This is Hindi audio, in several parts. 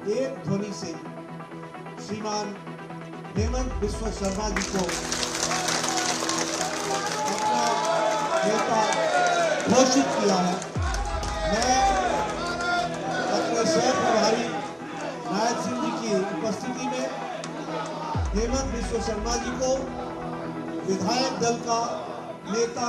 एक ध्वनि से श्रीमान हेमंत बिस्वा शर्मा जी को अपना नेता घोषित किया है। मैं अपने सह प्रभारी नायक सिंह जी की उपस्थिति में हेमंत बिस्वा शर्मा जी को विधायक दल का नेता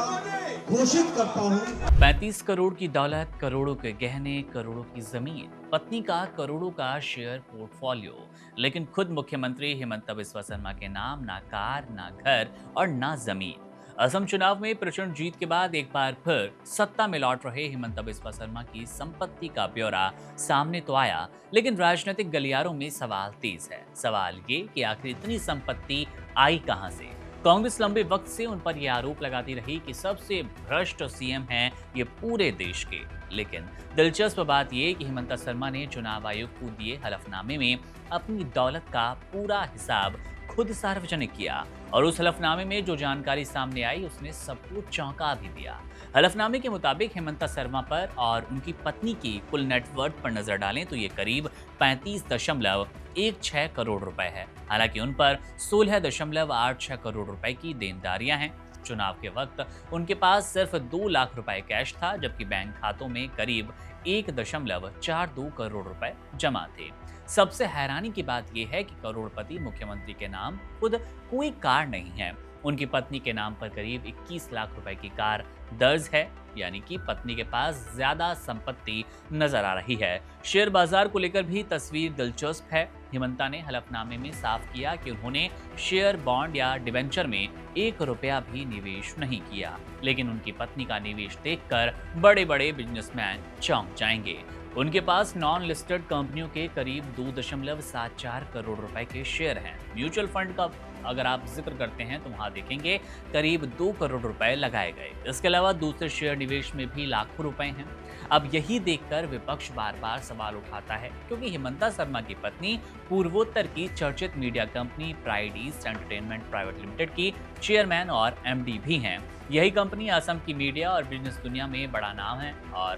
घोषित करता हूं। 35 करोड़ की दौलत, करोड़ों के गहने, करोड़ों की जमीन, पत्नी का करोड़ों का शेयर पोर्टफोलियो, लेकिन खुद मुख्यमंत्री हेमंत बिस्वा शर्मा के नाम ना कार, ना घर और ना जमीन। असम चुनाव में प्रचंड जीत के बाद एक बार फिर सत्ता में लौट रहे हेमंत बिस्वा शर्मा की संपत्ति का ब्यौरा सामने तो आया, लेकिन राजनीतिक गलियारों में सवाल तेज है। सवाल ये कि आखिर इतनी संपत्ति आई कहां से? कांग्रेस लंबे वक्त से उन पर यह आरोप लगाती रही कि सबसे भ्रष्ट सीएम हैं ये पूरे देश के। लेकिन दिलचस्प बात यह कि हेमंत शर्मा ने चुनाव आयोग को दिए हलफनामे में अपनी दौलत का पूरा हिसाब खुद सार्वजनिक किया और उस हलफनामे में जो जानकारी सामने आई उसने सबको चौंका भी दिया। हलफनामे के मुताबिक हेमंत शर्मा पर और उनकी पत्नी की कुल नेटवर्थ पर नजर डालें तो ये करीब 35.16 करोड़ रुपए है। हालांकि उन पर 16.86 करोड़ रुपए की देनदारियां हैं। चुनाव के वक्त उनके पास सिर्फ 2 लाख रुपए कैश था, जबकि बैंक खातों में करीब 1.42 करोड़ रुपए जमा थे। सबसे हैरानी की बात यह है कि करोड़पति मुख्यमंत्री के नाम खुद कोई कार नहीं है। उनकी पत्नी के नाम पर करीब 21 लाख रुपए की कार दर्ज है, यानी कि पत्नी के पास ज्यादा संपत्ति नजर आ रही है। शेयर बाजार को लेकर भी तस्वीर दिलचस्प है। हेमंता ने हलफनामे में साफ किया कि उन्होंने शेयर, बॉन्ड या डिवेंचर में 1 रुपया भी निवेश नहीं किया, लेकिन उनकी पत्नी का निवेश देखकर बड़े बड़े बिजनेसमैन चौंक जाएंगे। उनके पास नॉन लिस्टेड कंपनियों के करीब 2.74 करोड़ रुपए के शेयर हैं। म्यूचुअल फंड का अगर आप जिक्र करते हैं तो वहां देखेंगे करीब 2 करोड़ रुपए लगाए गए। इसके अलावा दूसरे शेयर निवेश में भी लाखों रुपए हैं। अब यही देखकर विपक्ष बार बार सवाल उठाता है, क्योंकि हेमंत शर्मा की पत्नी पूर्वोत्तर की चर्चित media company pride east entertainment private limited की चेयरमैन और एमडी भी हैं। यही कंपनी असम की मीडिया और बिजनेस दुनिया में बड़ा नाम है और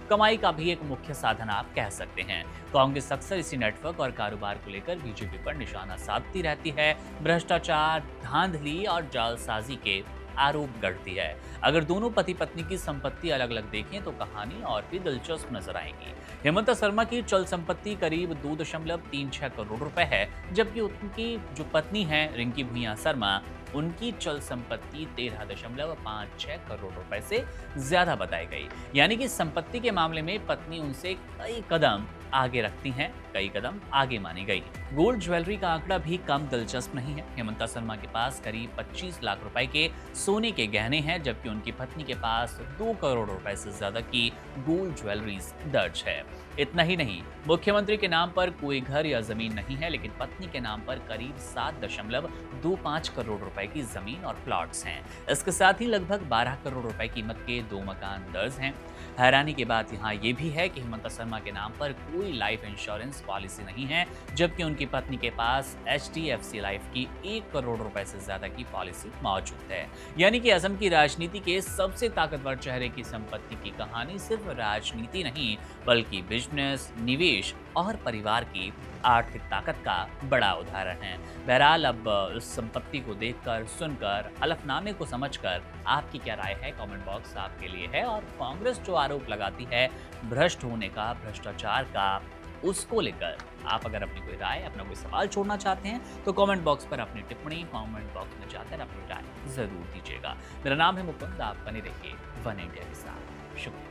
कमाई का भी एक मुख्य साधन आप कह सकते हैं। कांग्रेस अक्सर इसी नेटवर्क और कारोबार को लेकर बीजेपी पर निशाना साधती रहती है। भ्रष्टाचार, धांधली और जालसाजी के आरोप गढ़ती है। अगर दोनों पति पत्नी की संपत्ति अलग अलग देखें तो कहानी और भी दिलचस्प नजर आएगी। हेमंत शर्मा की चल संपत्ति करीब 2.36 करोड़ रुपए है, जबकि उनकी जो पत्नी है रिंकी भुइयां शर्मा, उनकी चल संपत्ति 13.56 करोड़ रुपए से ज्यादा बताई गई। यानी कि संपत्ति के मामले में पत्नी उनसे कई कदम आगे रखती हैं, कई कदम आगे मानी गई। गोल्ड ज्वेलरी का आंकड़ा भी कम दिलचस्प नहीं है। हेमंत शर्मा के पास करीब 25 लाख रुपए के सोने के गहने हैं, जबकि उनकी पत्नी के पास 2 करोड़ रुपए से ज्यादा की गोल्ड ज्वेलरीज दर्ज है। इतना ही नहीं, मुख्यमंत्री के नाम पर कोई घर या जमीन नहीं है, लेकिन पत्नी के नाम पर करीब 7.25 करोड़ रुपए की जमीन और प्लॉट्स हैं। इसके साथ ही लगभग 12 करोड़ रुपए कीमत के 2 मकान दर्ज हैं। हैरानी की बात यहाँ ये भी है कि हेमंत शर्मा के नाम पर कोई लाइफ इंश्योरेंस पॉलिसी नहीं है, जबकि उनकी पत्नी के पास HDFC लाइफ की 1 करोड़ रुपए से ज्यादा की पॉलिसी मौजूद है। यानी कि असम की राजनीति के सबसे ताकतवर चेहरे की संपत्ति की कहानी सिर्फ राजनीति नहीं, बल्कि बिजनेस, निवेश और परिवार की आर्थिक ताकत का बड़ा उदाहरण है। बहरहाल अब इस संपत्ति को देखकर, सुनकर, हलफनामे को समझकर आपकी क्या राय है? कमेंट बॉक्स आपके लिए है। और कांग्रेस जो आरोप लगाती है भ्रष्ट होने का, भ्रष्टाचार का, उसको लेकर आप अगर अपनी कोई राय, अपना कोई सवाल छोड़ना चाहते हैं तो कमेंट बॉक्स पर अपनी टिप्पणी कमेंट बॉक्स में जाकर अपनी राय जरूर दीजिएगा। मेरा नाम है मुकुंद, आप बने रहिए वन इंडिया के साथ। शुक्रिया।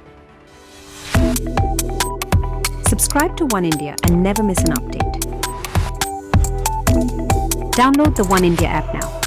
Subscribe to One India and never miss an update. Download the One India app now.